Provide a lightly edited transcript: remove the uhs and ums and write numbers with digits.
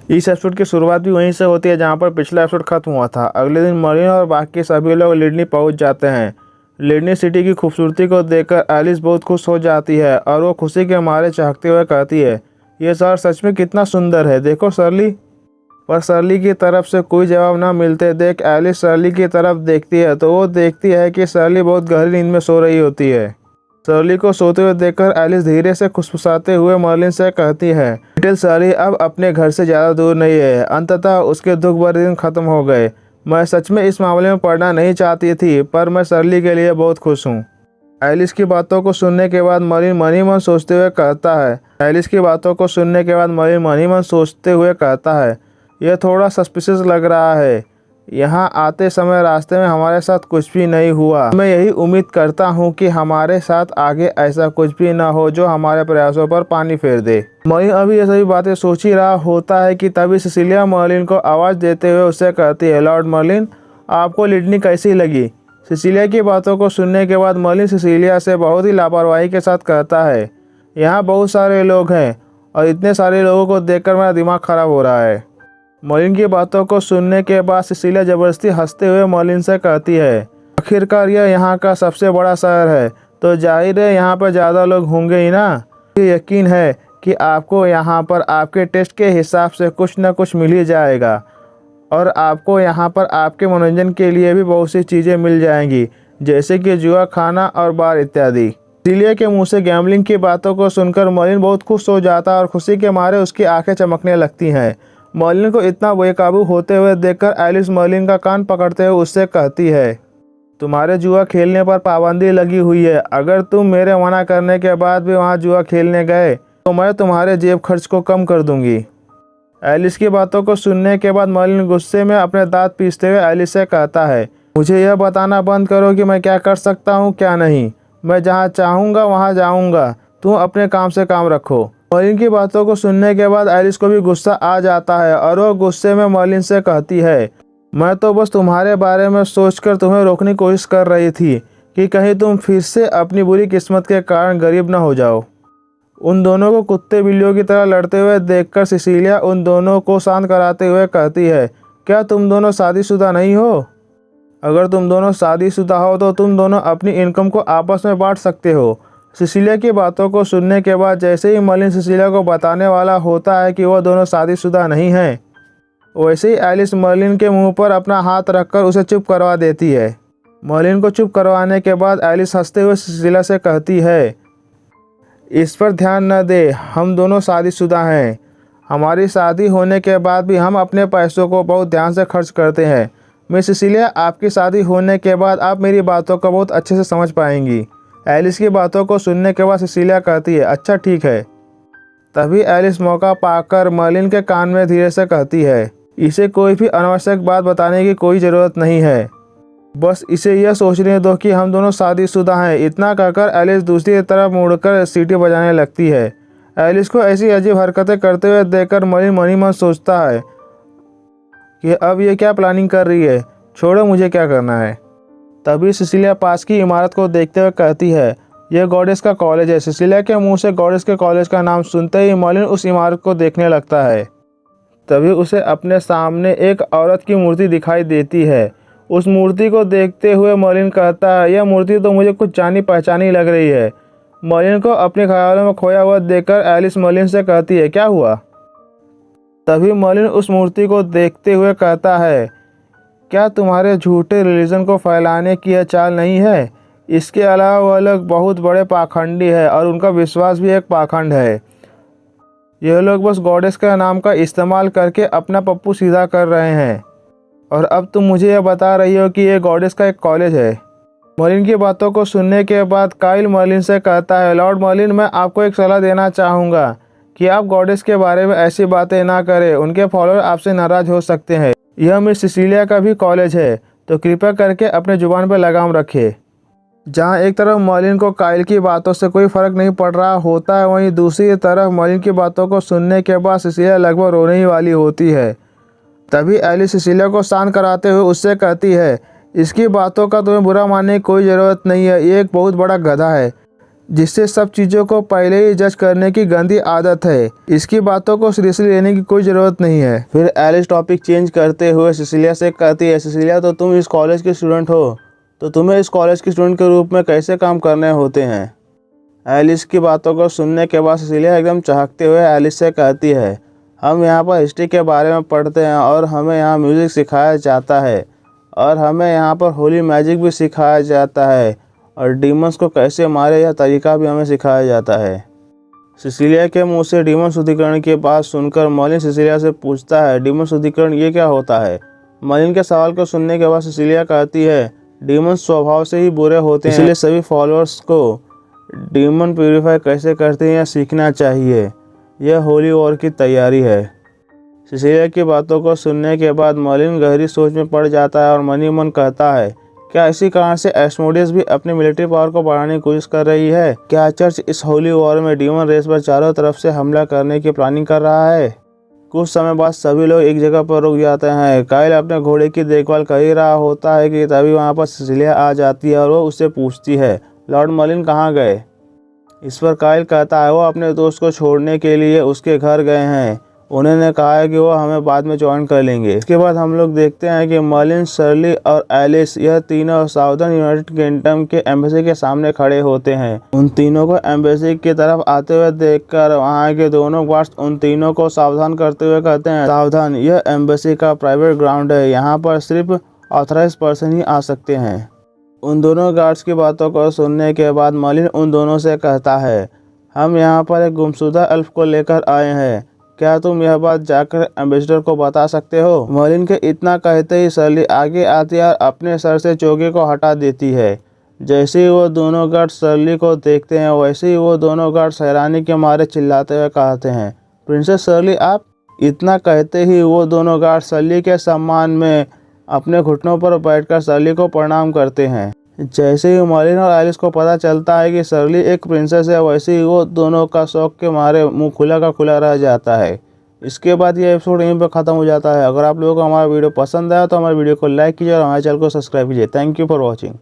इस एपिसोड की शुरुआत भी वहीं से होती है जहां पर पिछला एपिसोड खत्म हुआ था। अगले दिन मरीन और बाकी सभी लोग लिडनी पहुंच जाते हैं। लिडनी सिटी की खूबसूरती को देखकर एलिस बहुत खुश हो जाती है और वो खुशी के मारे चहकते हुए कहती है, ये शहर सच में कितना सुंदर है, देखो शर्ली। पर शर्ली की तरफ से कोई जवाब न मिलते देख एलिस शर्ली की तरफ देखती है तो वो देखती है कि शर्ली बहुत गहरी नींद में सो रही होती है। शर्ली को सोते हुए देखकर एलिस धीरे से खुसफुसाते हुए मर्लिन से कहती है, लिटिल शर्ली अब अपने घर से ज़्यादा दूर नहीं है। अंततः उसके दुख भरे दिन खत्म हो गए। मैं सच में इस मामले में पढ़ना नहीं चाहती थी, पर मैं शर्ली के लिए बहुत खुश हूँ। एलिस की बातों को सुनने के बाद मर्लिन मन ही मन सोचते हुए कहता है एलिस की बातों को सुनने के बाद मर्लिन मन ही मन सोचते हुए कहता है, यह थोड़ा सस्पिशियस लग रहा है। यहाँ आते समय रास्ते में हमारे साथ कुछ भी नहीं हुआ। मैं यही उम्मीद करता हूँ कि हमारे साथ आगे ऐसा कुछ भी न हो जो हमारे प्रयासों पर पानी फेर दे। मर्लिन अभी ये सभी बातें सोच ही रहा होता है कि तभी सिसिलिया मर्लिन को आवाज़ देते हुए उससे कहती है, लॉर्ड मर्लिन, आपको लिडनी कैसी लगी? सिसिलिया की बातों को सुनने के बाद मर्लिन सिसिलिया से बहुत ही लापरवाही के साथ कहता है, यहाँ बहुत सारे लोग हैं और इतने सारे लोगों को देखकर मेरा दिमाग खराब हो रहा है। मर्लिन की बातों को सुनने के बाद सिसिलिया ज़बरदस्ती हंसते हुए मर्लिन से कहती है, आखिरकार यह यहाँ का सबसे बड़ा शहर है तो जाहिर है यहाँ पर ज़्यादा लोग होंगे ही ना। मुझे यकीन है कि आपको यहाँ पर आपके टेस्ट के हिसाब से कुछ न कुछ मिल ही जाएगा और आपको यहाँ पर आपके मनोरंजन के लिए भी बहुत सी चीज़ें मिल जाएंगी, जैसे कि जुआ खाना और बार इत्यादि। सिसिलिया के मुंह से गैम्बलिंग की बातों को सुनकर मर्लिन बहुत खुश हो जाता है और खुशी के मारे उसकी आंखें चमकने लगती हैं। मर्लिन को इतना बेकाबू होते हुए देखकर एलिस मर्लिन का कान पकड़ते हुए उससे कहती है, तुम्हारे जुआ खेलने पर पाबंदी लगी हुई है। अगर तुम मेरे मना करने के बाद भी वहाँ जुआ खेलने गए तो मैं तुम्हारे जेब खर्च को कम कर दूंगी। एलिस की बातों को सुनने के बाद मर्लिन गुस्से में अपने दांत पीसते हुए एलिस से कहता है, मुझे यह बताना बंद करो कि मैं क्या कर सकता हूँ क्या नहीं। मैं जहाँ चाहूँगा वहाँ जाऊँगा, तुम अपने काम से काम रखो। मर्लिन की बातों को सुनने के बाद एलिस को भी गुस्सा आ जाता है और वो गुस्से में मर्लिन से कहती है, मैं तो बस तुम्हारे बारे में सोचकर तुम्हें रोकने की कोशिश कर रही थी कि कहीं तुम फिर से अपनी बुरी किस्मत के कारण गरीब न हो जाओ। उन दोनों को कुत्ते बिल्लियों की तरह लड़ते हुए देखकर सिसिलिया उन दोनों को शांत कराते हुए कहती है, क्या तुम दोनों शादीशुदा नहीं हो? अगर तुम दोनों शादीशुदा हो तो तुम दोनों अपनी इनकम को आपस में बांट सकते हो। सिसिलिया की बातों को सुनने के बाद जैसे ही मर्लिन सिसिलिया को बताने वाला होता है कि वह दोनों शादीशुदा नहीं हैं, वैसे ही एलिस मर्लिन के मुंह पर अपना हाथ रखकर उसे चुप करवा देती है। मर्लिन को चुप करवाने के बाद एलिस हंसते हुए सिसिलिया से कहती है, इस पर ध्यान न दे, हम दोनों शादीशुदा हैं। हमारी शादी होने के बाद भी हम अपने पैसों को बहुत ध्यान से खर्च करते हैं। मिस सिसिलिया, आपकी शादी होने के बाद आप मेरी बातों को बहुत अच्छे से समझ पाएंगी। एलिस की बातों को सुनने के बाद सिसिलिया कहती है, अच्छा ठीक है। तभी एलिस मौका पाकर मर्लिन के कान में धीरे से कहती है, इसे कोई भी अनावश्यक बात बताने की कोई ज़रूरत नहीं है, बस इसे यह सोचने दो कि हम दोनों शादीशुदा हैं। इतना कहकर एलिस दूसरी तरफ मुड़कर सीटी बजाने लगती है। एलिस को ऐसी अजीब हरकतें करते हुए देखकर मर्लिन मन ही मन सोचता है कि अब ये क्या प्लानिंग कर रही है, छोड़ो मुझे क्या करना है। तभी सिसिलिया पास की इमारत को देखते हुए कहती है, यह गॉडेस का कॉलेज है। सिसिलिया के मुंह से गॉडेस के कॉलेज का नाम सुनते ही मर्लिन उस इमारत को देखने लगता है। तभी उसे अपने सामने एक औरत की मूर्ति दिखाई देती है। उस मूर्ति को देखते हुए मर्लिन कहता है, यह मूर्ति तो मुझे कुछ जानी पहचानी लग रही है। मर्लिन को अपने ख्यालों में खोया हुआ देखकर एलिस मर्लिन से कहती है, क्या हुआ? तभी मर्लिन उस मूर्ति को देखते हुए कहता है, क्या तुम्हारे झूठे रिलीजन को फैलाने की यह चाल नहीं है? इसके अलावा वह लोग बहुत बड़े पाखंडी है और उनका विश्वास भी एक पाखंड है। यह लोग बस गॉडेस का नाम का इस्तेमाल करके अपना पप्पू सीधा कर रहे हैं और अब तुम मुझे यह बता रही हो कि यह गॉडेस का एक कॉलेज है। मर्लिन की बातों को सुनने के बाद काइल मर्लिन से कहता है, लॉर्ड मर्लिन, मैं आपको एक सलाह देना चाहूँगा कि आप गॉडेस के बारे में ऐसी बातें ना करें। उनके फॉलोअर आपसे नाराज़ हो सकते हैं। यह मिस सिसिलिया का भी कॉलेज है, तो कृपया करके अपने जुबान पर लगाम रखें। जहाँ एक तरफ मर्लिन को काइल की बातों से कोई फ़र्क नहीं पड़ रहा होता है, वहीं दूसरी तरफ मर्लिन की बातों को सुनने के बाद सिसिलिया लगभग रोने ही वाली होती है। तभी एलिस सिसिलिया को शांत कराते हुए उससे कहती है, इसकी बातों का तुम्हें बुरा मानने की कोई ज़रूरत नहीं है, ये एक बहुत बड़ा गधा है। जिससे सब चीज़ों को पहले ही जज करने की गंदी आदत है। इसकी बातों को सीरियसली लेने की कोई ज़रूरत नहीं है। फिर एलिस टॉपिक चेंज करते हुए सिसिलिया से कहती है, सिसिलिया तो तुम इस कॉलेज की स्टूडेंट हो, तो तुम्हें इस कॉलेज की स्टूडेंट के रूप में कैसे काम करने होते हैं। एलिस की बातों को सुनने के बाद सिसिलिया एकदम चहकते हुए एलिस से कहती है, हम यहाँ पर हिस्ट्री के बारे में पढ़ते हैं और हमें यहाँ म्यूज़िक सिखाया जाता है और हमें यहाँ पर होली मैजिक भी सिखाया जाता है और डीमंस को कैसे मारे यह तरीका भी हमें सिखाया जाता है। सिसिलिया के मुंह से डीमन शुद्धिकरण की बात सुनकर मर्लिन सिसिलिया से पूछता है, डीमन शुद्धिकरण ये क्या होता है। मर्लिन के सवाल को सुनने के बाद सिसिलिया कहती है, डीमन स्वभाव से ही बुरे होते हैं, इसलिए सभी फॉलोअर्स को डीमन प्यूरीफाई कैसे करते हैं यह सीखना चाहिए। यह होली वॉर की तैयारी है। सिसिलिया की बातों को सुनने के बाद मर्लिन गहरी सोच में पड़ जाता है और मन ही मन कहता है, क्या इसी कारण से एस्मोडियस भी अपनी मिलिट्री पावर को बढ़ाने की कोशिश कर रही है। क्या चर्च इस होली वॉर में डीमन रेस पर चारों तरफ से हमला करने की प्लानिंग कर रहा है। कुछ समय बाद सभी लोग एक जगह पर रुक जाते हैं। काइल अपने घोड़े की देखभाल कर ही रहा होता है कि तभी वहाँ पर सिसिलिया आ जाती है और वो उससे पूछती है, लॉर्ड मर्लिन कहाँ गए। इस पर काइल कहता है वो अपने दोस्त को छोड़ने के लिए उसके घर गए हैं, उन्होंने कहा है कि वो हमें बाद में ज्वाइन कर लेंगे। इसके बाद हम लोग देखते हैं कि मर्लिन, शर्ली और एलिस यह तीनों साउदर्न यूनाइटेड किंगडम के एम्बेसी के सामने खड़े होते हैं। उन तीनों को एम्बेसी की तरफ आते हुए देखकर वहाँ के दोनों गार्ड्स उन तीनों को सावधान करते हुए कहते हैं, सावधान, यह एम्बेसी का प्राइवेट ग्राउंड है, यहाँ पर सिर्फ ऑथराइज पर्सन ही आ सकते हैं। उन दोनों गार्ड्स की बातों को सुनने के बाद मर्लिन उन दोनों से कहता है, हम यहाँ पर एक गुमशुदा एल्फ को लेकर आए हैं, क्या तुम यह बात जाकर एम्बेसडर को बता सकते हो। मर्लिन के इतना कहते ही शर्ली आगे आती है और अपने सर से चोगे को हटा देती है। जैसे ही वो दोनों गार्ड शर्ली को देखते हैं वैसे ही वो दोनों गार्ड हैरानी के मारे चिल्लाते हुए कहते हैं, प्रिंसेस शर्ली आप। इतना कहते ही वो दोनों गार्ड शर्ली के सम्मान में अपने घुटनों पर बैठकर शर्ली को प्रणाम करते हैं। जैसे ही मर्लिन और एलिस को पता चलता है कि शर्ली एक प्रिंसेस है वैसे ही वो दोनों का शौक के मारे मुंह खुला का खुला रह जाता है। इसके बाद ये एपिसोड यहीं पर ख़त्म हो जाता है। अगर आप लोगों को हमारा वीडियो पसंद आया तो हमारे वीडियो को लाइक कीजिए और हमारे चैनल को सब्सक्राइब कीजिए। Thank you for watching.